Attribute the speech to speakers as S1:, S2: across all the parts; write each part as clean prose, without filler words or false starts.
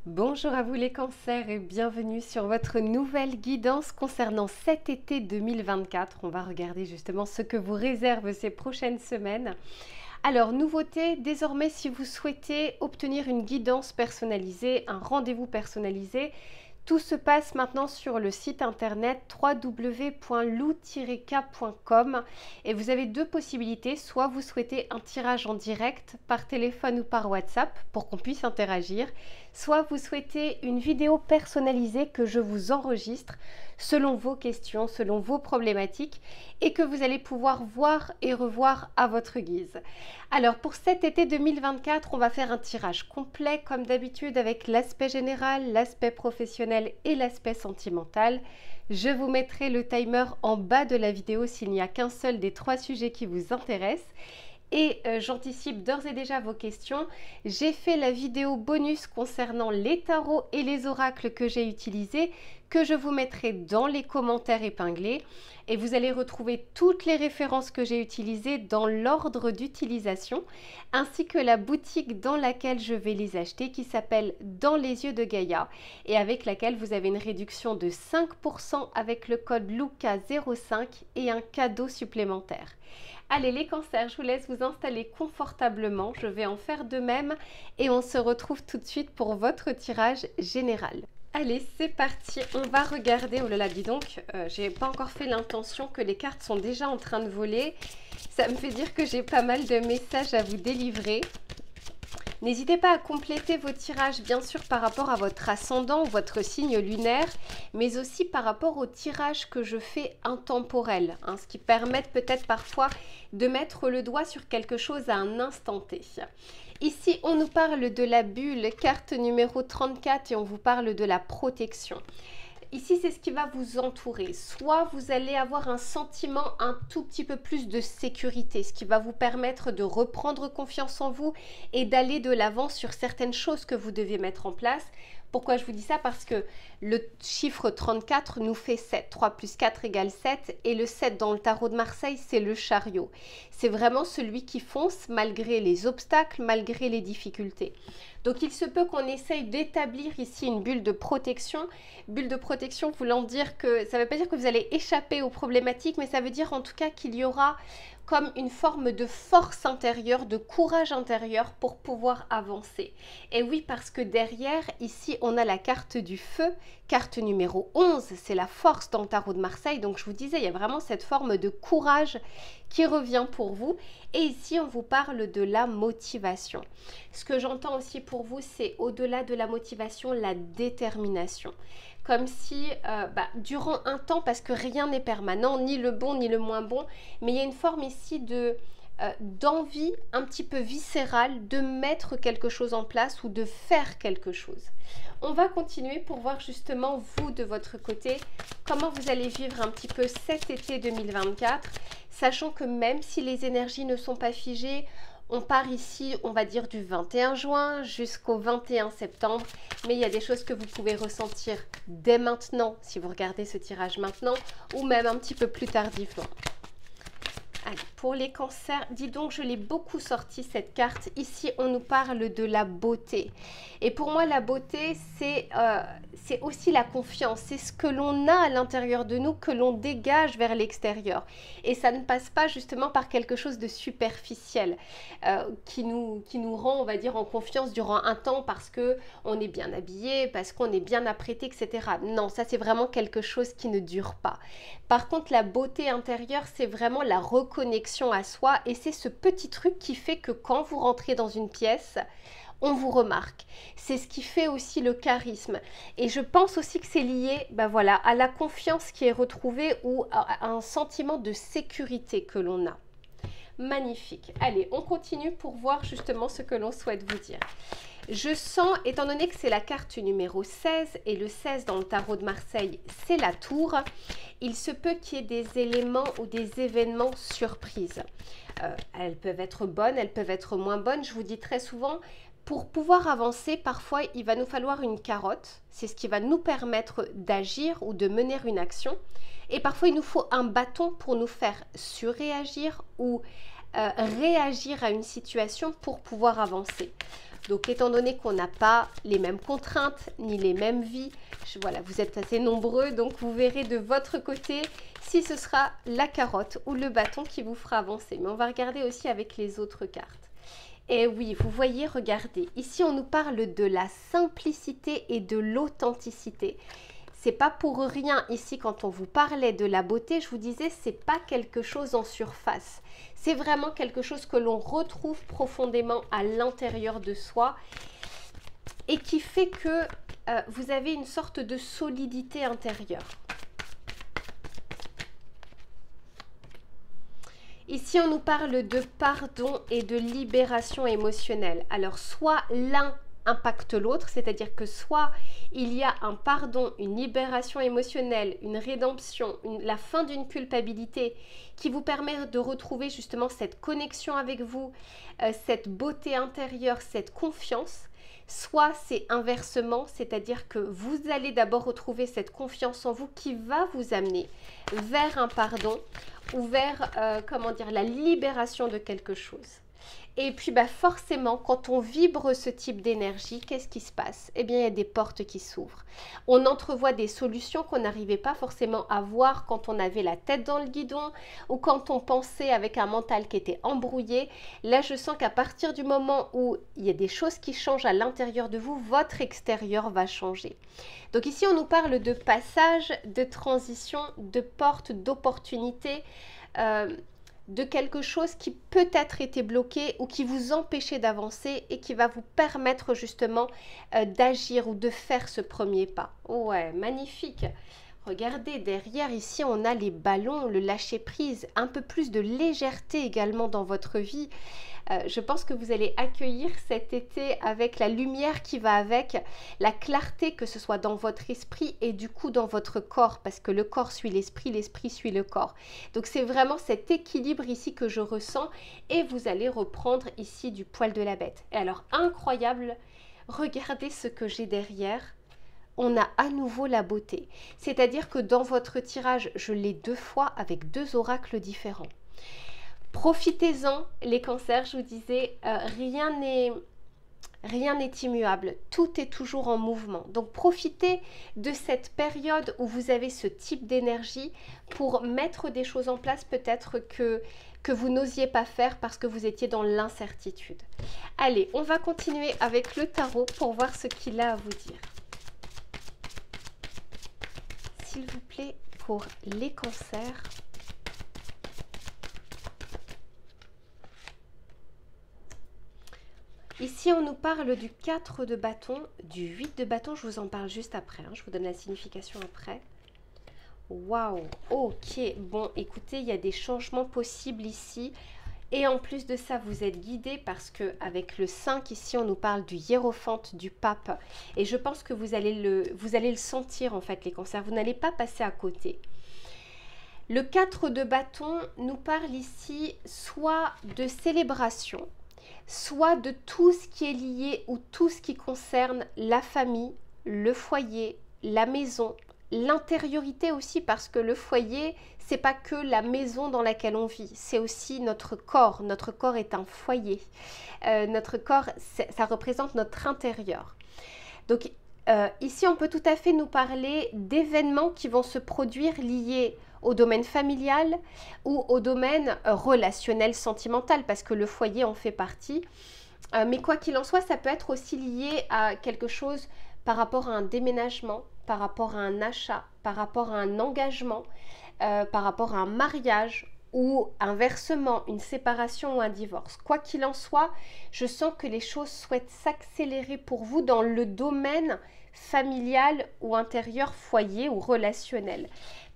S1: Bonjour à vous les cancers et bienvenue sur votre nouvelle guidance concernant cet été 2024. On va regarder justement ce que vous réserve ces prochaines semaines. Alors, nouveauté, désormais si vous souhaitez obtenir une guidance personnalisée, un rendez-vous personnalisé, tout se passe maintenant sur le site internet www.lou-k.com et vous avez deux possibilités, soit vous souhaitez un tirage en direct par téléphone ou par WhatsApp pour qu'on puisse interagir, soit vous souhaitez une vidéo personnalisée que je vous enregistre selon vos questions, selon vos problématiques et que vous allez pouvoir voir et revoir à votre guise. Alors pour cet été 2024, on va faire un tirage complet comme d'habitude avec l'aspect général, l'aspect professionnel et l'aspect sentimental. Je vous mettrai le timer en bas de la vidéo s'il n'y a qu'un seul des trois sujets qui vous intéressent. Et j'anticipe d'ores et déjà vos questions. J'ai fait la vidéo bonus concernant les tarots et les oracles que j'ai utilisés, que je vous mettrai dans les commentaires épinglés. Et vous allez retrouver toutes les références que j'ai utilisées dans l'ordre d'utilisation, ainsi que la boutique dans laquelle je vais les acheter, qui s'appelle Dans les yeux de Gaïa, et avec laquelle vous avez une réduction de 5% avec le code LUCA05 et un cadeau supplémentaire. Allez les cancers, je vous laisse vous installer confortablement, je vais en faire de même et on se retrouve tout de suite pour votre tirage général. Allez, c'est parti, on va regarder, oh là là, dis donc, j'ai pas encore fait l'intention que les cartes sont déjà en train de voler. Ça me fait dire que j'ai pas mal de messages à vous délivrer. N'hésitez pas à compléter vos tirages, bien sûr, par rapport à votre ascendant ou votre signe lunaire, mais aussi par rapport aux tirages que je fais intemporels, ce qui permet peut-être parfois de mettre le doigt sur quelque chose à un instant T. Ici, on nous parle de la bulle, carte numéro 34, et on vous parle de la protection. Ici, c'est ce qui va vous entourer. Soit vous allez avoir un sentiment un tout petit peu plus de sécurité, ce qui va vous permettre de reprendre confiance en vous et d'aller de l'avant sur certaines choses que vous devez mettre en place. Pourquoi je vous dis ça? Parce que le chiffre 34 nous fait 7. 3 plus 4 égale 7. Et le 7 dans le tarot de Marseille, c'est le chariot. C'est vraiment celui qui fonce malgré les obstacles, malgré les difficultés. Donc il se peut qu'on essaye d'établir ici une bulle de protection. Bulle de protection voulant dire que, ça ne veut pas dire que vous allez échapper aux problématiques, mais ça veut dire en tout cas qu'il y aura comme une forme de force intérieure, de courage intérieur pour pouvoir avancer. Et oui, parce que derrière, ici, on a la carte du feu, carte numéro 11, c'est la force dans le tarot de Marseille. Donc je vous disais, il y a vraiment cette forme de courage qui revient pour vous. Et ici, on vous parle de la motivation. Ce que j'entends aussi pour vous, c'est au-delà de la motivation, la détermination. Comme si, durant un temps, parce que rien n'est permanent, ni le bon ni le moins bon, mais il y a une forme ici d'envie un petit peu viscérale de mettre quelque chose en place ou de faire quelque chose. On va continuer pour voir justement vous de votre côté, comment vous allez vivre un petit peu cet été 2024, sachant que même si les énergies ne sont pas figées, on part ici, on va dire du 21 juin jusqu'au 21 septembre, mais il y a des choses que vous pouvez ressentir dès maintenant, si vous regardez ce tirage maintenant, ou même un petit peu plus tardivement. Allez, pour les cancers, dis donc, je l'ai beaucoup sorti cette carte. Ici, on nous parle de la beauté. Et pour moi, la beauté, c'est aussi la confiance. C'est ce que l'on a à l'intérieur de nous, que l'on dégage vers l'extérieur. Et ça ne passe pas justement par quelque chose de superficiel qui nous rend, on va dire, en confiance durant un temps parce qu'on est bien habillé, parce qu'on est bien apprêté, etc. Non, ça, c'est vraiment quelque chose qui ne dure pas. Par contre, la beauté intérieure, c'est vraiment la reconnexion à soi et c'est ce petit truc qui fait que quand vous rentrez dans une pièce, on vous remarque. C'est ce qui fait aussi le charisme. Et je pense aussi que c'est lié à la confiance qui est retrouvée ou à un sentiment de sécurité que l'on a. Magnifique. Allez, on continue pour voir justement ce que l'on souhaite vous dire. Je sens, étant donné que c'est la carte numéro 16 et le 16 dans le tarot de Marseille, c'est la tour, il se peut qu'il y ait des éléments ou des événements surprises. Elles peuvent être bonnes, elles peuvent être moins bonnes. Je vous dis très souvent, pour pouvoir avancer, parfois, il va nous falloir une carotte. C'est ce qui va nous permettre d'agir ou de mener une action. Et parfois, il nous faut un bâton pour nous faire surréagir ou réagir à une situation pour pouvoir avancer. Donc étant donné qu'on n'a pas les mêmes contraintes ni les mêmes vies, voilà, vous êtes assez nombreux, donc vous verrez de votre côté si ce sera la carotte ou le bâton qui vous fera avancer. Mais on va regarder aussi avec les autres cartes. Et oui, vous voyez, regardez, ici on nous parle de la simplicité et de l'authenticité. C'est pas pour rien ici quand on vous parlait de la beauté, je vous disais, c'est pas quelque chose en surface. C'est vraiment quelque chose que l'on retrouve profondément à l'intérieur de soi et qui fait que vous avez une sorte de solidité intérieure. Ici, on nous parle de pardon et de libération émotionnelle. Alors, soit l'un impacte l'autre, c'est-à-dire que soit il y a un pardon, une libération émotionnelle, une rédemption, la fin d'une culpabilité qui vous permet de retrouver justement cette connexion avec vous, cette beauté intérieure, cette confiance. Soit c'est inversement, c'est-à-dire que vous allez d'abord retrouver cette confiance en vous qui va vous amener vers un pardon ou vers, comment dire, la libération de quelque chose. Et puis forcément, quand on vibre ce type d'énergie, qu'est-ce qui se passe? Eh bien, il y a des portes qui s'ouvrent. On entrevoit des solutions qu'on n'arrivait pas forcément à voir quand on avait la tête dans le guidon ou quand on pensait avec un mental qui était embrouillé. Là, je sens qu'à partir du moment où il y a des choses qui changent à l'intérieur de vous, votre extérieur va changer. Donc ici, on nous parle de passage, de transition, de porte, d'opportunité, de quelque chose qui peut-être était bloqué ou qui vous empêchait d'avancer et qui va vous permettre justement d'agir ou de faire ce premier pas. Ouais, magnifique. Regardez, derrière ici, on a les ballons, le lâcher-prise, un peu plus de légèreté également dans votre vie. Je pense que vous allez accueillir cet été avec la lumière qui va avec, la clarté que ce soit dans votre esprit et du coup dans votre corps, parce que le corps suit l'esprit suit le corps. Donc c'est vraiment cet équilibre ici que je ressens et vous allez reprendre ici du poil de la bête. Et alors incroyable, regardez ce que j'ai derrière. On a à nouveau la beauté. C'est-à-dire que dans votre tirage, je l'ai 2 fois avec 2 oracles différents. Profitez-en, les cancers, je vous disais, rien n'est immuable, tout est toujours en mouvement. Donc profitez de cette période où vous avez ce type d'énergie pour mettre des choses en place peut-être que vous n'osiez pas faire parce que vous étiez dans l'incertitude. Allez, on va continuer avec le tarot pour voir ce qu'il a à vous dire. S'il vous plaît, pour les cancers. Ici, on nous parle du 4 de bâton, du 8 de bâton. Je vous en parle juste après. Je vous donne la signification après. Waouh, ok. Bon, écoutez, il y a des changements possibles ici. Et en plus de ça, vous êtes guidé parce qu'avec le 5, ici, on nous parle du hiérophante, du pape. Et je pense que vous allez le sentir, en fait, les cancers. Vous n'allez pas passer à côté. Le 4 de bâton nous parle ici soit de célébration, soit de tout ce qui est lié ou tout ce qui concerne la famille, le foyer, la maison, l'intériorité aussi, parce que le foyer, c'est pas que la maison dans laquelle on vit, c'est aussi notre corps. Notre corps est un foyer. Notre corps, ça représente notre intérieur. Donc ici, on peut tout à fait nous parler d'événements qui vont se produire liés au domaine familial ou au domaine relationnel, sentimental, parce que le foyer en fait partie. Mais quoi qu'il en soit, ça peut être aussi lié à quelque chose par rapport à un déménagement, par rapport à un achat, par rapport à un engagement, par rapport à un mariage ou inversement, une séparation ou un divorce. Quoi qu'il en soit, je sens que les choses souhaitent s'accélérer pour vous dans le domaine familial ou intérieur, foyer ou relationnel.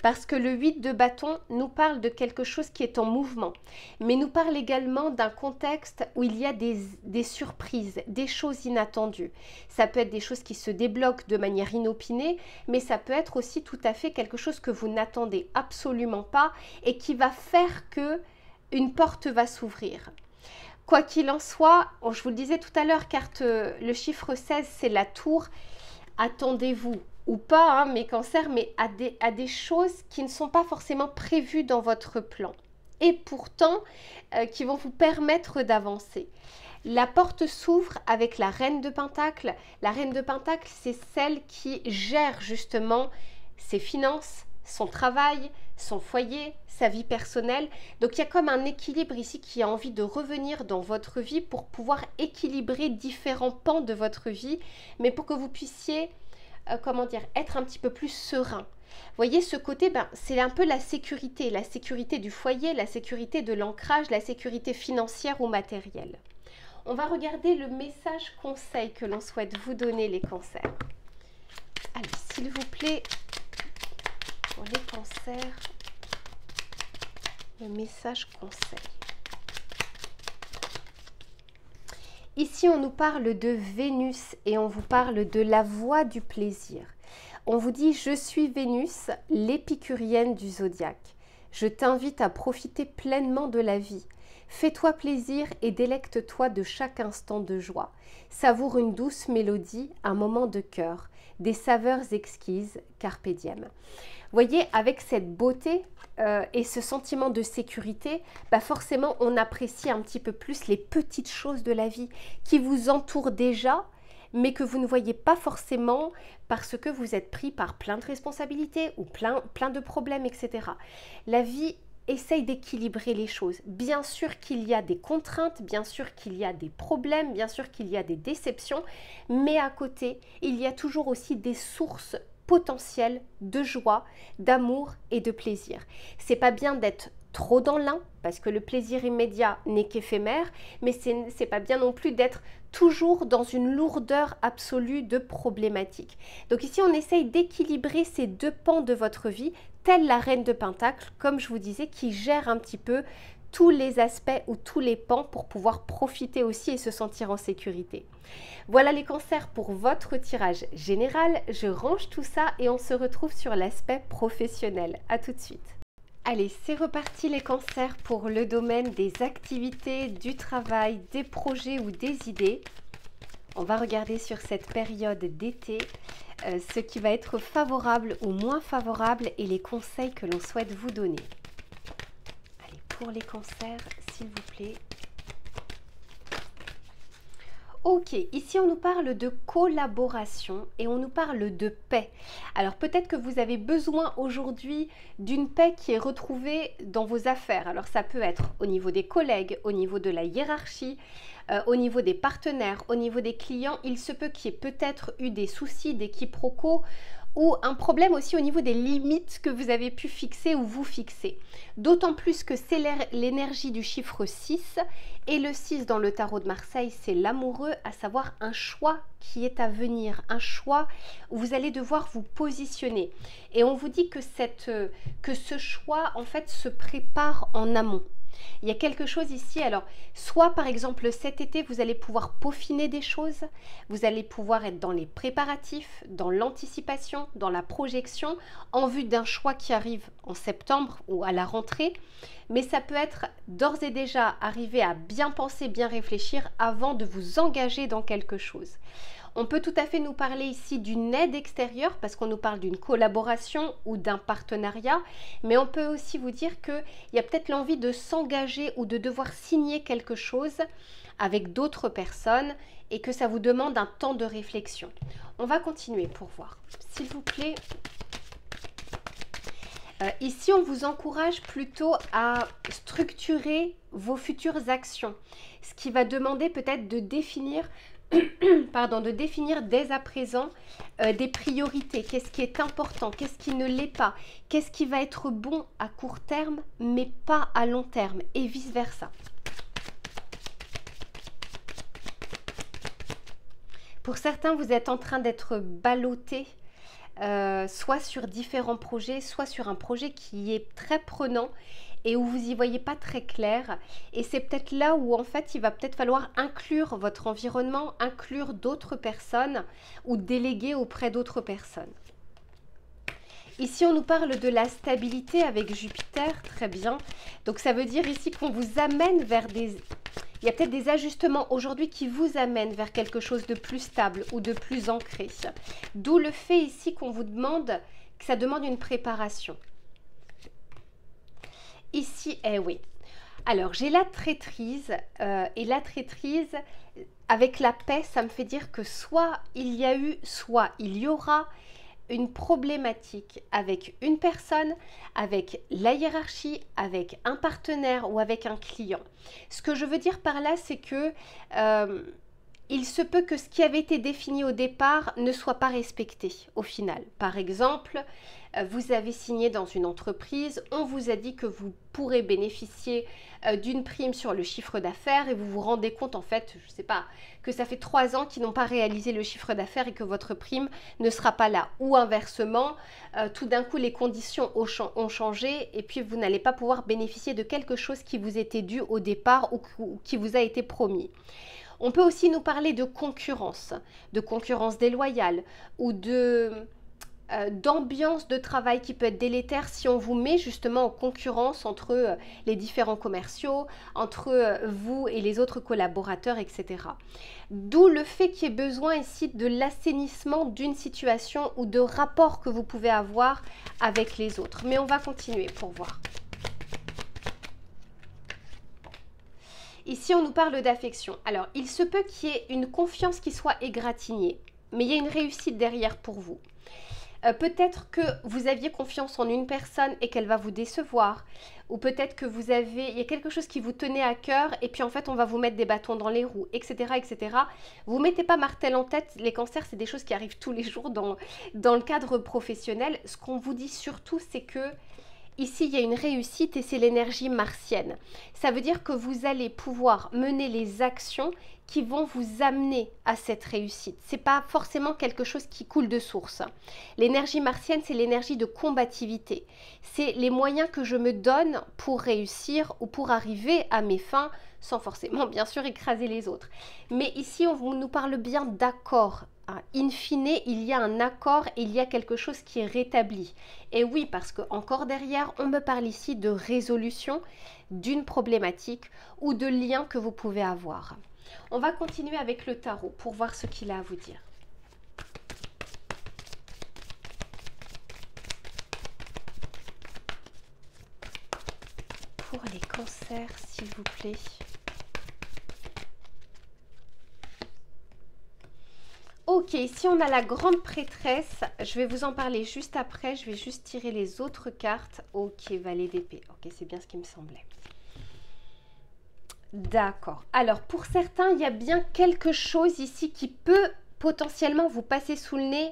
S1: Parce que le 8 de bâton nous parle de quelque chose qui est en mouvement, mais nous parle également d'un contexte où il y a des surprises, des choses inattendues. Ça peut être des choses qui se débloquent de manière inopinée, mais ça peut être aussi tout à fait quelque chose que vous n'attendez absolument pas et qui va faire que une porte va s'ouvrir. Quoi qu'il en soit, je vous le disais tout à l'heure, carte le chiffre 16, c'est la tour. Attendez-vous ou pas, mes cancers, mais à des choses qui ne sont pas forcément prévues dans votre plan et pourtant qui vont vous permettre d'avancer. La porte s'ouvre avec la reine de Pentacle. La reine de Pentacle, c'est celle qui gère justement ses finances, son travail, son foyer, sa vie personnelle. Donc il y a comme un équilibre ici qui a envie de revenir dans votre vie pour pouvoir équilibrer différents pans de votre vie, mais pour que vous puissiez, comment dire, être un petit peu plus serein. Voyez ce côté, c'est un peu la sécurité du foyer, la sécurité de l'ancrage, la sécurité financière ou matérielle. On va regarder le message conseil que l'on souhaite vous donner, les cancers. Allez, s'il vous plaît, pour les cancers, le message conseil. Ici, on nous parle de Vénus et on vous parle de la voie du plaisir. On vous dit « Je suis Vénus, l'épicurienne du zodiaque. Je t'invite à profiter pleinement de la vie. Fais-toi plaisir et délecte-toi de chaque instant de joie. Savoure une douce mélodie, un moment de cœur, des saveurs exquises, carpe diem. » Voyez, avec cette beauté et ce sentiment de sécurité, forcément, on apprécie un petit peu plus les petites choses de la vie qui vous entourent déjà, mais que vous ne voyez pas forcément parce que vous êtes pris par plein de responsabilités ou plein de problèmes, etc. La vie essaye d'équilibrer les choses. Bien sûr qu'il y a des contraintes, bien sûr qu'il y a des problèmes, bien sûr qu'il y a des déceptions, mais à côté, il y a toujours aussi des sources potentielles de joie, d'amour et de plaisir. C'est pas bien d'être trop dans l'un, parce que le plaisir immédiat n'est qu'éphémère, mais c'est pas bien non plus d'être toujours dans une lourdeur absolue de problématiques. Donc ici, on essaye d'équilibrer ces deux pans de votre vie, telle la reine de Pentacle, comme je vous disais, qui gère un petit peu tous les aspects ou tous les pans pour pouvoir profiter aussi et se sentir en sécurité. Voilà les cancers pour votre tirage général. Je range tout ça et on se retrouve sur l'aspect professionnel. À tout de suite. Allez, c'est reparti les cancers pour le domaine des activités, du travail, des projets ou des idées. On va regarder sur cette période d'été ce qui va être favorable ou moins favorable et les conseils que l'on souhaite vous donner. Allez, pour les cancers, s'il vous plaît. Ok, ici on nous parle de collaboration et on nous parle de paix. Alors peut-être que vous avez besoin aujourd'hui d'une paix qui est retrouvée dans vos affaires. Alors ça peut être au niveau des collègues, au niveau de la hiérarchie, au niveau des partenaires, au niveau des clients. Il se peut qu'il y ait peut-être eu des soucis, des quiproquos ou un problème aussi au niveau des limites que vous avez pu fixer ou vous fixer. D'autant plus que c'est l'énergie du chiffre 6 et le 6 dans le tarot de Marseille, c'est l'amoureux, à savoir un choix qui est à venir, un choix où vous allez devoir vous positionner. Et on vous dit que ce choix en fait se prépare en amont. Il y a quelque chose ici, alors soit par exemple cet été vous allez pouvoir peaufiner des choses, vous allez pouvoir être dans les préparatifs, dans l'anticipation, dans la projection en vue d'un choix qui arrive en septembre ou à la rentrée, mais ça peut être d'ores et déjà arriver à bien penser, bien réfléchir avant de vous engager dans quelque chose. On peut tout à fait nous parler ici d'une aide extérieure parce qu'on nous parle d'une collaboration ou d'un partenariat, mais on peut aussi vous dire qu'il y a peut-être l'envie de s'engager ou de devoir signer quelque chose avec d'autres personnes et que ça vous demande un temps de réflexion. On va continuer pour voir. S'il vous plaît. Ici, on vous encourage plutôt à structurer vos futures actions, ce qui va demander peut-être de définir dès à présent des priorités. Qu'est-ce qui est important, qu'est-ce qui ne l'est pas, qu'est-ce qui va être bon à court terme mais pas à long terme et vice-versa. Pour certains, vous êtes en train d'être ballotté soit sur différents projets, soit sur un projet qui est très prenant et où vous n'y voyez pas très clair. Et c'est peut-être là où en fait il va peut-être falloir inclure votre environnement, inclure d'autres personnes ou déléguer auprès d'autres personnes. Ici, on nous parle de la stabilité avec Jupiter, très bien. Donc ça veut dire ici qu'on vous amène vers des... Il y a peut-être des ajustements aujourd'hui qui vous amènent vers quelque chose de plus stable ou de plus ancré. D'où le fait ici qu'on vous demande, que ça demande une préparation. Ici, eh oui. Alors, j'ai la traîtrise et la traîtrise, avec la paix, ça me fait dire que soit il y a eu, soit il y aura une problématique avec une personne, avec la hiérarchie, avec un partenaire ou avec un client. Ce que je veux dire par là, c'est que il se peut que ce qui avait été défini au départ ne soit pas respecté au final. Par exemple, vous avez signé dans une entreprise, on vous a dit que vous pourrez bénéficier d'une prime sur le chiffre d'affaires et vous vous rendez compte en fait, je ne sais pas, que ça fait 3 ans qu'ils n'ont pas réalisé le chiffre d'affaires et que votre prime ne sera pas là. Ou inversement, tout d'un coup les conditions ont changé et puis vous n'allez pas pouvoir bénéficier de quelque chose qui vous était dû au départ ou qui vous a été promis. On peut aussi nous parler de concurrence déloyale ou d'ambiance de travail qui peut être délétère si on vous met justement en concurrence entre les différents commerciaux, entre vous et les autres collaborateurs, etc. D'où le fait qu'il y ait besoin ici de l'assainissement d'une situation ou de rapports que vous pouvez avoir avec les autres. Mais on va continuer pour voir. Ici, on nous parle d'affection. Alors, il se peut qu'il y ait une confiance qui soit égratignée, mais il y a une réussite derrière pour vous. Peut-être que vous aviez confiance en une personne et qu'elle va vous décevoir. Ou peut-être que il y a quelque chose qui vous tenait à cœur et puis en fait, on va vous mettre des bâtons dans les roues, etc. etc. Vous ne mettez pas martel en tête. Les cancers, c'est des choses qui arrivent tous les jours dans le cadre professionnel. Ce qu'on vous dit surtout, c'est que ici, il y a une réussite et c'est l'énergie martienne. Ça veut dire que vous allez pouvoir mener les actions qui vont vous amener à cette réussite. Ce n'est pas forcément quelque chose qui coule de source. L'énergie martienne, c'est l'énergie de combativité. C'est les moyens que je me donne pour réussir ou pour arriver à mes fins sans forcément, bien sûr, écraser les autres. Mais ici, on nous parle bien d'accord. In fine, il y a un accord et il y a quelque chose qui est rétabli. Et oui, parce que encore derrière, on me parle ici de résolution d'une problématique ou de lien que vous pouvez avoir. On va continuer avec le tarot pour voir ce qu'il a à vous dire. Pour les cancers, s'il vous plaît. Ok, ici on a la grande prêtresse. Je vais vous en parler juste après. Je vais juste tirer les autres cartes. Ok, valet d'épée. Ok, c'est bien ce qui me semblait. D'accord. Alors, pour certains, il y a bien quelque chose ici qui peut potentiellement vous passer sous le nez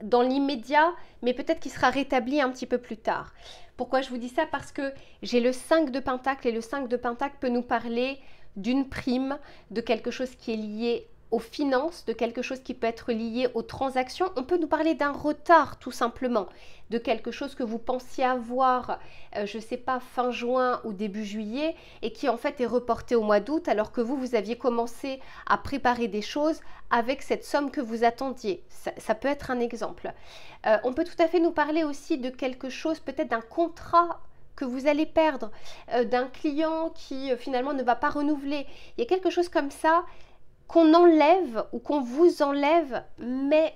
S1: dans l'immédiat, mais peut-être qu'il sera rétabli un petit peu plus tard. Pourquoi je vous dis ça? Parce que j'ai le 5 de Pentacle et le 5 de Pentacle peut nous parler d'une prime, de quelque chose qui est lié aux finances, de quelque chose qui peut être lié aux transactions. On peut nous parler d'un retard tout simplement, de quelque chose que vous pensiez avoir, je ne sais pas, fin juin ou début juillet et qui en fait est reporté au mois d'août alors que vous aviez commencé à préparer des choses avec cette somme que vous attendiez. Ça peut être un exemple. On peut tout à fait nous parler aussi de quelque chose, peut-être d'un contrat que vous allez perdre, d'un client qui finalement ne va pas renouveler. Il y a quelque chose comme ça qu'on enlève ou qu'on vous enlève, mais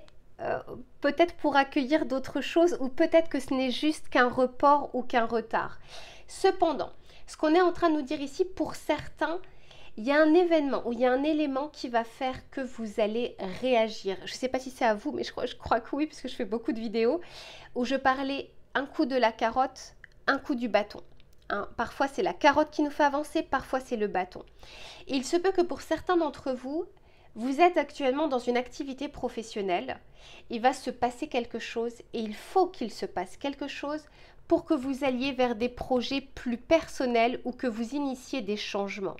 S1: peut-être pour accueillir d'autres choses ou peut-être que ce n'est juste qu'un report ou qu'un retard. Cependant, ce qu'on est en train de nous dire ici, pour certains, il y a un événement ou il y a un élément qui va faire que vous allez réagir. Je ne sais pas si c'est à vous, mais je crois que oui, parce que je fais beaucoup de vidéos où je parlais un coup de la carotte, un coup du bâton. Parfois c'est la carotte qui nous fait avancer, parfois c'est le bâton. Et il se peut que pour certains d'entre vous, vous êtes actuellement dans une activité professionnelle, il va se passer quelque chose et il faut qu'il se passe quelque chose pour que vous alliez vers des projets plus personnels ou que vous initiez des changements.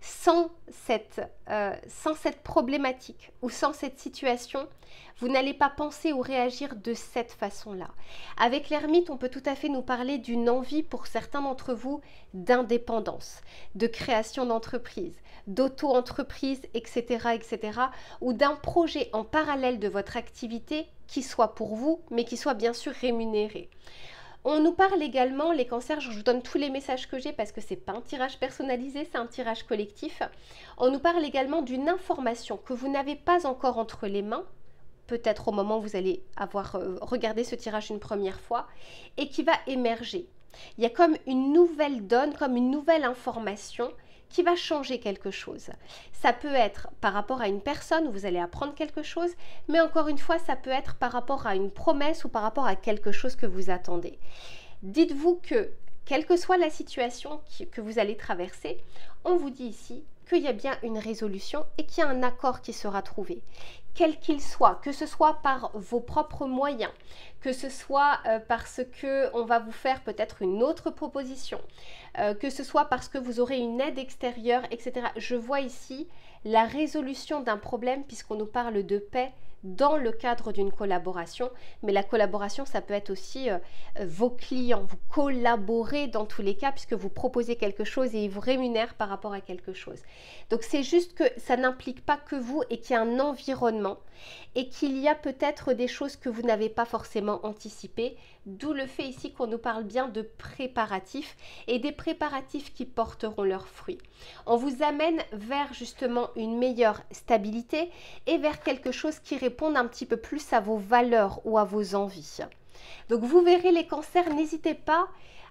S1: Sans cette problématique ou sans cette situation, vous n'allez pas penser ou réagir de cette façon-là. Avec l'ermite, on peut tout à fait nous parler d'une envie pour certains d'entre vous d'indépendance, de création d'entreprise, d'auto-entreprise, etc., etc., ou d'un projet en parallèle de votre activité qui soit pour vous, mais qui soit bien sûr rémunéré. On nous parle également, les cancers, je vous donne tous les messages que j'ai parce que ce n'est pas un tirage personnalisé, c'est un tirage collectif. On nous parle également d'une information que vous n'avez pas encore entre les mains, peut-être au moment où vous allez avoir regardé ce tirage une première fois, et qui va émerger. Il y a comme une nouvelle donne, comme une nouvelle information qui va changer quelque chose. Ça peut être par rapport à une personne où vous allez apprendre quelque chose, mais encore une fois, ça peut être par rapport à une promesse ou par rapport à quelque chose que vous attendez. Dites-vous que, quelle que soit la situation que vous allez traverser, on vous dit ici qu'il y a bien une résolution et qu'il y a un accord qui sera trouvé. Quel qu'il soit, que ce soit par vos propres moyens, que ce soit parce qu'on va vous faire peut-être une autre proposition, que ce soit parce que vous aurez une aide extérieure, etc. Je vois ici la résolution d'un problème puisqu'on nous parle de paix dans le cadre d'une collaboration, mais la collaboration, ça peut être aussi vos clients. Vous collaborez dans tous les cas puisque vous proposez quelque chose et ils vous rémunèrent par rapport à quelque chose. Donc c'est juste que ça n'implique pas que vous et qu'il y a un environnement et qu'il y a peut-être des choses que vous n'avez pas forcément anticipées, d'où le fait ici qu'on nous parle bien de préparatifs et des préparatifs qui porteront leurs fruits. On vous amène vers justement une meilleure stabilité et vers quelque chose qui réponde un petit peu plus à vos valeurs ou à vos envies. Donc vous verrez les cancers, n'hésitez pas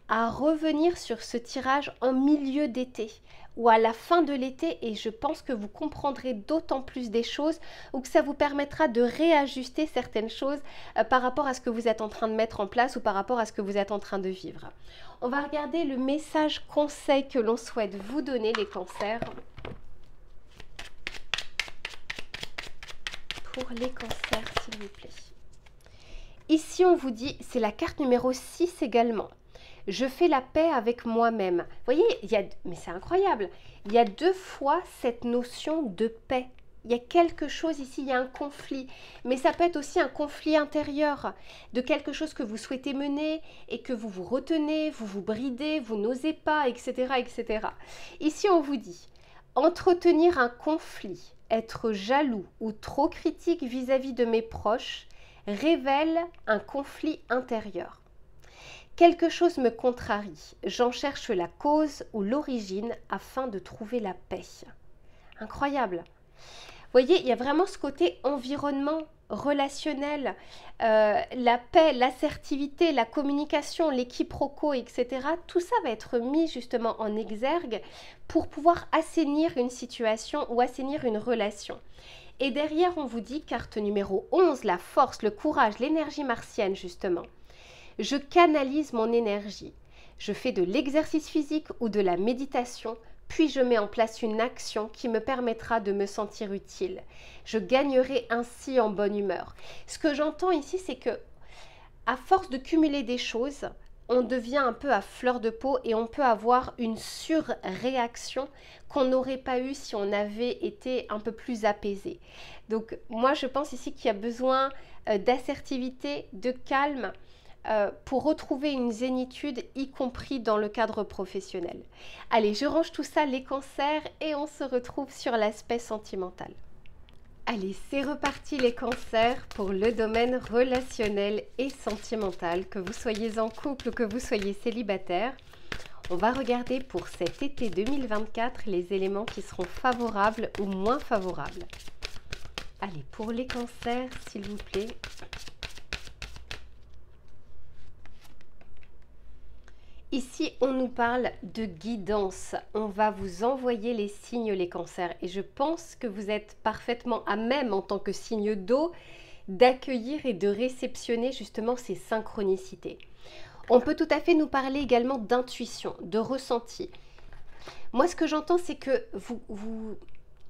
S1: à revenir sur ce tirage en milieu d'été ou à la fin de l'été et je pense que vous comprendrez d'autant plus des choses ou que ça vous permettra de réajuster certaines choses par rapport à ce que vous êtes en train de mettre en place ou par rapport à ce que vous êtes en train de vivre. On va regarder le message conseil que l'on souhaite vous donner les cancers. Pour les cancers, s'il vous plaît. Ici, on vous dit, c'est la carte numéro 6 également. Je fais la paix avec moi-même. Vous voyez, mais c'est incroyable. Il y a 2 fois cette notion de paix. Il y a quelque chose ici, il y a un conflit. Mais ça peut être aussi un conflit intérieur de quelque chose que vous souhaitez mener et que vous vous retenez, vous vous bridez, vous n'osez pas, etc., etc. Ici, on vous dit, entretenir un conflit, être jaloux ou trop critique vis-à-vis de mes proches révèle un conflit intérieur. Quelque chose me contrarie, j'en cherche la cause ou l'origine afin de trouver la paix. Incroyable. Vous voyez, il y a vraiment ce côté environnement relationnel, la paix, l'assertivité, la communication, les quiproquos, etc. Tout ça va être mis justement en exergue pour pouvoir assainir une situation ou assainir une relation. Et derrière, on vous dit, carte numéro 11, la force, le courage, l'énergie martienne justement. Je canalise mon énergie. Je fais de l'exercice physique ou de la méditation, puis je mets en place une action qui me permettra de me sentir utile. Je gagnerai ainsi en bonne humeur. Ce que j'entends ici, c'est que à force de cumuler des choses, on devient un peu à fleur de peau et on peut avoir une surréaction qu'on n'aurait pas eu si on avait été un peu plus apaisé. Donc moi, je pense ici qu'il y a besoin d'assertivité, de calme, pour retrouver une zénitude, y compris dans le cadre professionnel. Allez, je range tout ça, les cancers, et on se retrouve sur l'aspect sentimental. Allez, c'est reparti les cancers pour le domaine relationnel et sentimental, que vous soyez en couple ou que vous soyez célibataire. On va regarder pour cet été 2024 les éléments qui seront favorables ou moins favorables. Allez, pour les cancers, s'il vous plaît. Ici, on nous parle de guidance. On va vous envoyer les signes, les cancers. Et je pense que vous êtes parfaitement à même, en tant que signe d'eau, d'accueillir et de réceptionner justement ces synchronicités. On peut tout à fait nous parler également d'intuition, de ressenti. Moi, ce que j'entends, c'est que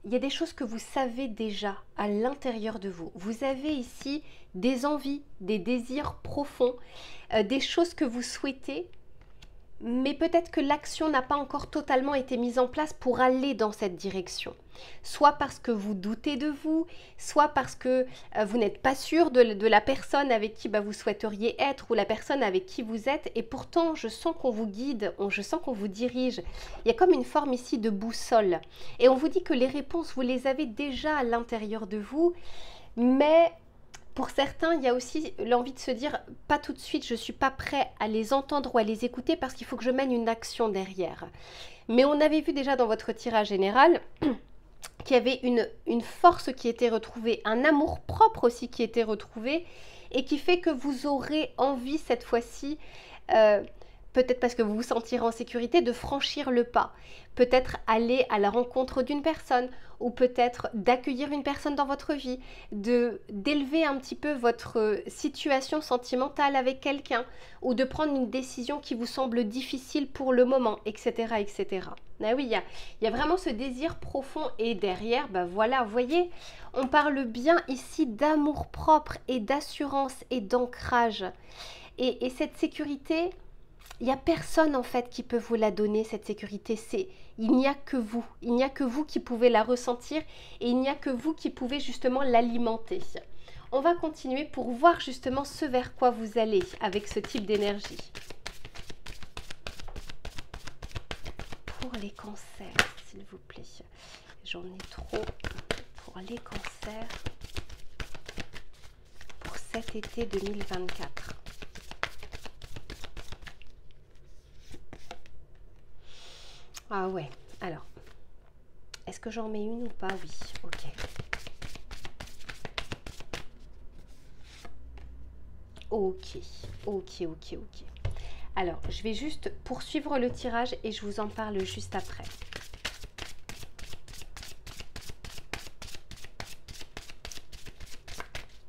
S1: il y a des choses que vous savez déjà à l'intérieur de vous. Vous avez ici des envies, des désirs profonds, des choses que vous souhaitez, mais peut-être que l'action n'a pas encore totalement été mise en place pour aller dans cette direction. Soit parce que vous doutez de vous, soit parce que vous n'êtes pas sûr de la personne avec qui vous souhaiteriez être ou la personne avec qui vous êtes. Et pourtant, je sens qu'on vous guide, je sens qu'on vous dirige. Il y a comme une forme ici de boussole. Et on vous dit que les réponses, vous les avez déjà à l'intérieur de vous, mais pour certains, il y a aussi l'envie de se dire « pas tout de suite, je ne suis pas prêt à les entendre ou à les écouter parce qu'il faut que je mène une action derrière ». Mais on avait vu déjà dans votre tirage général qu'il y avait une force qui était retrouvée, un amour propre aussi qui était retrouvé et qui fait que vous aurez envie cette fois-ci peut-être parce que vous vous sentirez en sécurité, de franchir le pas. Peut-être aller à la rencontre d'une personne ou peut-être d'accueillir une personne dans votre vie, d'élever un petit peu votre situation sentimentale avec quelqu'un ou de prendre une décision qui vous semble difficile pour le moment, etc. etc. Ah oui, il y a vraiment ce désir profond et derrière, ben voilà, vous voyez, on parle bien ici d'amour propre et d'assurance et d'ancrage. Et cette sécurité, il n'y a personne en fait qui peut vous la donner, cette sécurité. Il n'y a que vous. Il n'y a que vous qui pouvez la ressentir et il n'y a que vous qui pouvez justement l'alimenter. On va continuer pour voir justement ce vers quoi vous allez avec ce type d'énergie. Pour les cancers, s'il vous plaît. J'en ai trop. Pour les cancers. Pour cet été 2024. Ah ouais, alors, est-ce que j'en mets une ou pas? Oui, ok. Ok. Alors, je vais juste poursuivre le tirage et je vous en parle juste après.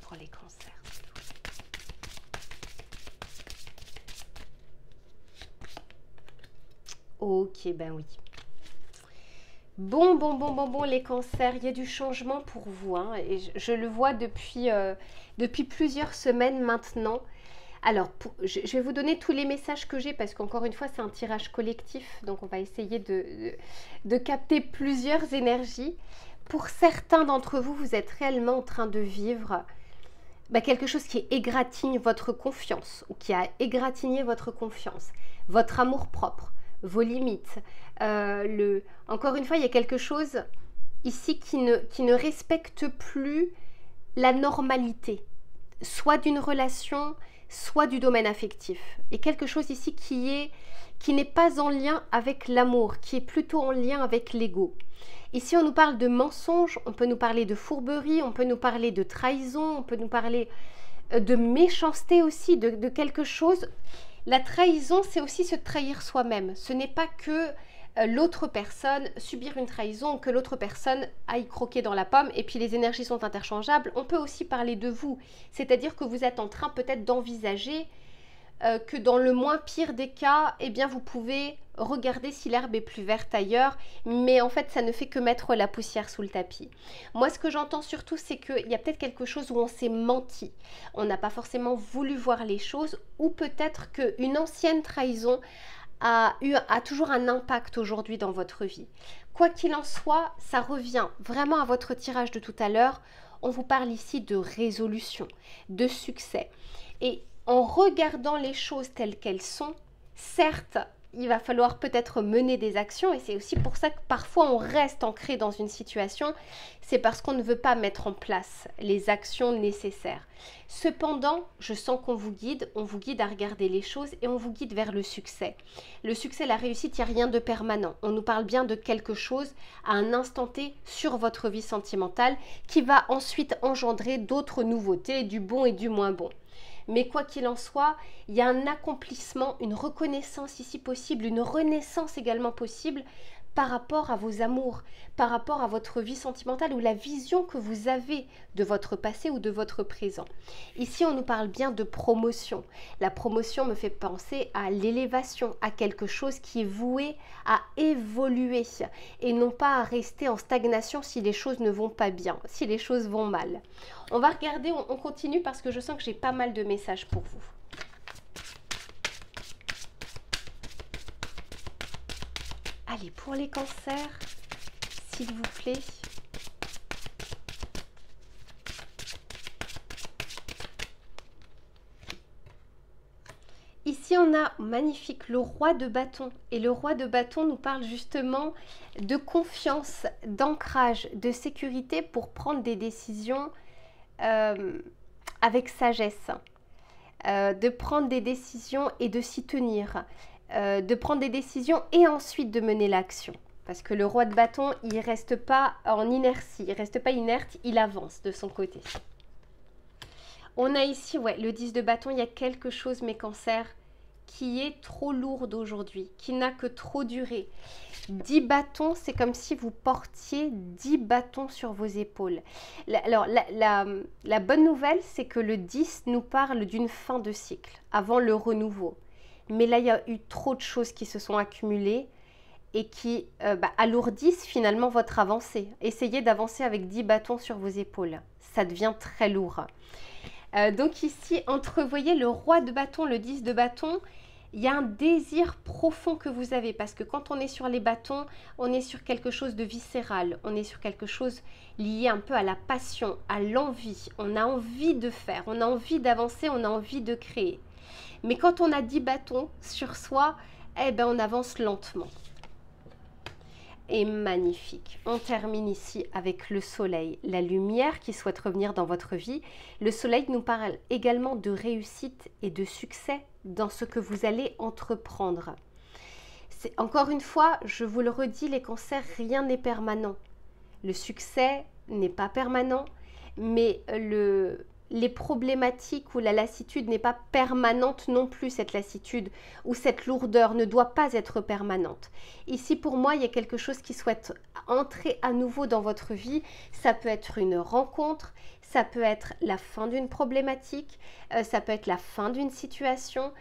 S1: Pour les cancers. Ok, ben oui. Bon, les cancers, il y a du changement pour vous, hein, et je le vois depuis plusieurs semaines maintenant. Alors, je vais vous donner tous les messages que j'ai parce qu'encore une fois, c'est un tirage collectif, donc on va essayer de capter plusieurs énergies. Pour certains d'entre vous, vous êtes réellement en train de vivre quelque chose qui égratigne votre confiance ou qui a égratigné votre confiance, votre amour-propre, vos limites. Encore une fois, il y a quelque chose ici qui ne respecte plus la normalité, soit d'une relation, soit du domaine affectif. Et quelque chose ici qui n'est pas en lien avec l'amour, qui est plutôt en lien avec l'ego. Ici, on nous parle de mensonges, on peut nous parler de fourberie, on peut nous parler de trahison, on peut nous parler de méchanceté aussi, de quelque chose. La trahison, c'est aussi se trahir soi-même. Ce n'est pas que l'autre personne, subir une trahison, que l'autre personne aille croquer dans la pomme et puis les énergies sont interchangeables. On peut aussi parler de vous, c'est-à-dire que vous êtes en train peut-être d'envisager que dans le moins pire des cas, eh bien vous pouvez regarder si l'herbe est plus verte ailleurs, mais en fait ça ne fait que mettre la poussière sous le tapis. Moi ce que j'entends surtout c'est qu'il y a peut-être quelque chose où on s'est menti, on n'a pas forcément voulu voir les choses, ou peut-être qu'une ancienne trahison a toujours un impact aujourd'hui dans votre vie. Quoi qu'il en soit, ça revient vraiment à votre tirage de tout à l'heure. On vous parle ici de résolution, de succès. Et en regardant les choses telles qu'elles sont, certes, il va falloir peut-être mener des actions et c'est aussi pour ça que parfois on reste ancré dans une situation, c'est parce qu'on ne veut pas mettre en place les actions nécessaires. Cependant, je sens qu'on vous guide à regarder les choses et on vous guide vers le succès. Le succès, la réussite, il n'y a rien de permanent. On nous parle bien de quelque chose à un instant T sur votre vie sentimentale qui va ensuite engendrer d'autres nouveautés, du bon et du moins bon. Mais quoi qu'il en soit, il y a un accomplissement, une reconnaissance ici possible, une renaissance également possible par rapport à vos amours, par rapport à votre vie sentimentale ou la vision que vous avez de votre passé ou de votre présent. Ici, on nous parle bien de promotion. La promotion me fait penser à l'élévation, à quelque chose qui est voué à évoluer et non pas à rester en stagnation si les choses ne vont pas bien, si les choses vont mal. On va regarder, on continue parce que je sens que j'ai pas mal de messages pour vous. Allez, pour les cancers, s'il vous plaît. Ici, on a magnifique le roi de bâton. Et le roi de bâton nous parle justement de confiance, d'ancrage, de sécurité pour prendre des décisions avec sagesse. De prendre des décisions et de s'y tenir. De prendre des décisions et ensuite de mener l'action. Parce que le roi de bâton, il ne reste pas en inertie, il ne reste pas inerte, il avance de son côté. On a ici, ouais, le 10 de bâton, il y a quelque chose, mes cancers, qui est trop lourde aujourd'hui, qui n'a que trop duré. 10 bâtons, c'est comme si vous portiez 10 bâtons sur vos épaules. Alors, la bonne nouvelle, c'est que le 10 nous parle d'une fin de cycle, avant le renouveau. Mais là, il y a eu trop de choses qui se sont accumulées et qui alourdissent finalement votre avancée. Essayez d'avancer avec 10 bâtons sur vos épaules. Ça devient très lourd. Donc ici, entrevoyez le roi de bâton, le 10 de bâton. Il y a un désir profond que vous avez parce que quand on est sur les bâtons, on est sur quelque chose de viscéral. On est sur quelque chose lié un peu à la passion, à l'envie. On a envie de faire, on a envie d'avancer, on a envie de créer. Mais quand on a 10 bâtons sur soi, on avance lentement. Et magnifique. On termine ici avec le soleil, la lumière qui souhaite revenir dans votre vie. Le soleil nous parle également de réussite et de succès dans ce que vous allez entreprendre. Encore une fois, je vous le redis, les cancers, rien n'est permanent. Le succès n'est pas permanent, mais les problématiques ou la lassitude n'est pas permanente non plus, cette lassitude ou cette lourdeur ne doit pas être permanente. Ici, pour moi, il y a quelque chose qui souhaite entrer à nouveau dans votre vie. Ça peut être une rencontre, ça peut être la fin d'une problématique, ça peut être la fin d'une situation,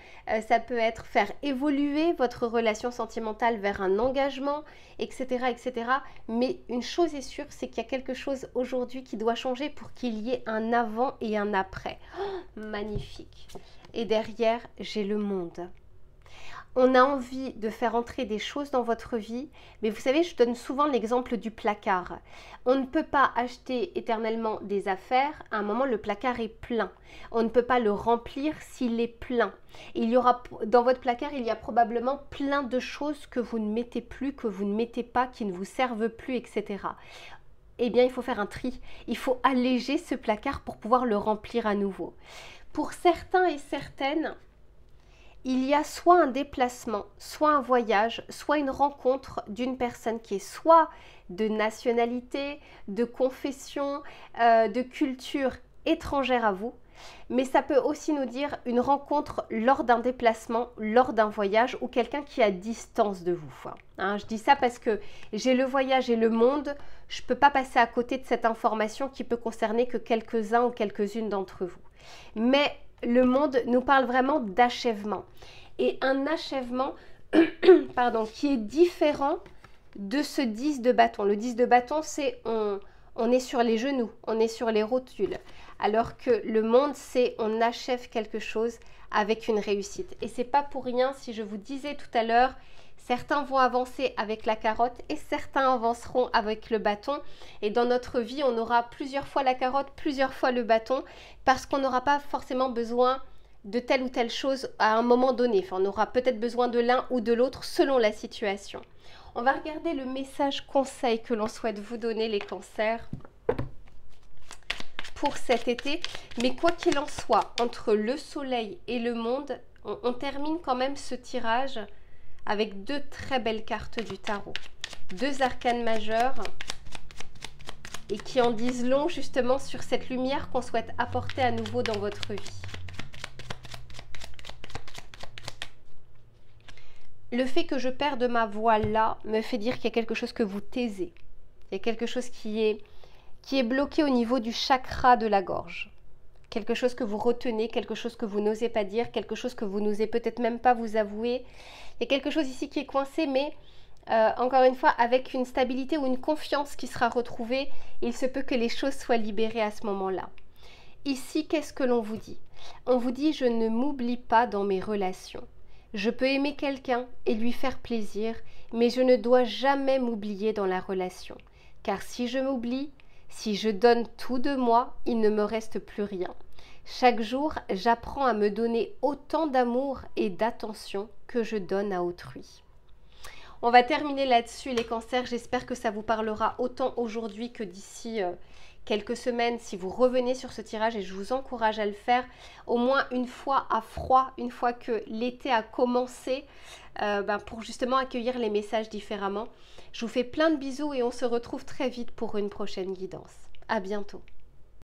S1: ça peut être faire évoluer votre relation sentimentale vers un engagement, etc., etc. Mais une chose est sûre, c'est qu'il y a quelque chose aujourd'hui qui doit changer pour qu'il y ait un avant et un après. Oh, magnifique. Et derrière, j'ai le monde. On a envie de faire entrer des choses dans votre vie, mais vous savez, je donne souvent l'exemple du placard. On ne peut pas acheter éternellement des affaires, à un moment le placard est plein. On ne peut pas le remplir s'il est plein. Il y aura, dans votre placard, il y a probablement plein de choses que vous ne mettez plus, que vous ne mettez pas, qui ne vous servent plus, etc. Eh bien, il faut faire un tri. Il faut alléger ce placard pour pouvoir le remplir à nouveau. Pour certains et certaines, il y a soit un déplacement, soit un voyage, soit une rencontre d'une personne qui est soit de nationalité, de confession, de culture étrangère à vous. Mais ça peut aussi nous dire une rencontre lors d'un déplacement, lors d'un voyage ou quelqu'un qui est à distance de vous. Hein, je dis ça parce que j'ai le voyage et le monde. Je ne peux pas passer à côté de cette information qui peut concerner que quelques-uns ou quelques-unes d'entre vous. Mais le monde nous parle vraiment d'achèvement. Et un achèvement qui est différent de ce 10 de bâton. Le 10 de bâton, c'est on est sur les genoux, on est sur les rotules. Alors que le monde, c'est on achève quelque chose avec une réussite. Et c'est pas pour rien si je vous disais tout à l'heure, certains vont avancer avec la carotte et certains avanceront avec le bâton. Et dans notre vie, on aura plusieurs fois la carotte, plusieurs fois le bâton, parce qu'on n'aura pas forcément besoin de telle ou telle chose à un moment donné. Enfin, on aura peut-être besoin de l'un ou de l'autre selon la situation. On va regarder le message conseil que l'on souhaite vous donner, les cancers, pour cet été. Mais quoi qu'il en soit, entre le soleil et le monde, on termine quand même ce tirage avec deux très belles cartes du tarot. Deux arcanes majeures et qui en disent long justement sur cette lumière qu'on souhaite apporter à nouveau dans votre vie. Le fait que je perde ma voix là me fait dire qu'il y a quelque chose que vous taisez. Il y a quelque chose qui est bloqué au niveau du chakra de la gorge. Quelque chose que vous retenez, quelque chose que vous n'osez pas dire, quelque chose que vous n'osez peut-être même pas vous avouer. Il y a quelque chose ici qui est coincé, mais encore une fois, avec une stabilité ou une confiance qui sera retrouvée, il se peut que les choses soient libérées à ce moment-là. Ici, qu'est-ce que l'on vous dit? On vous dit « je ne m'oublie pas dans mes relations ». Je peux aimer quelqu'un et lui faire plaisir, mais je ne dois jamais m'oublier dans la relation. Car si je m'oublie, si je donne tout de moi, il ne me reste plus rien. Chaque jour, j'apprends à me donner autant d'amour et d'attention que je donne à autrui. On va terminer là-dessus, les cancers. J'espère que ça vous parlera autant aujourd'hui que d'ici quelques semaines si vous revenez sur ce tirage, et je vous encourage à le faire au moins une fois à froid, une fois que l'été a commencé, pour justement accueillir les messages différemment. Je vous fais plein de bisous et on se retrouve très vite pour une prochaine guidance. À bientôt.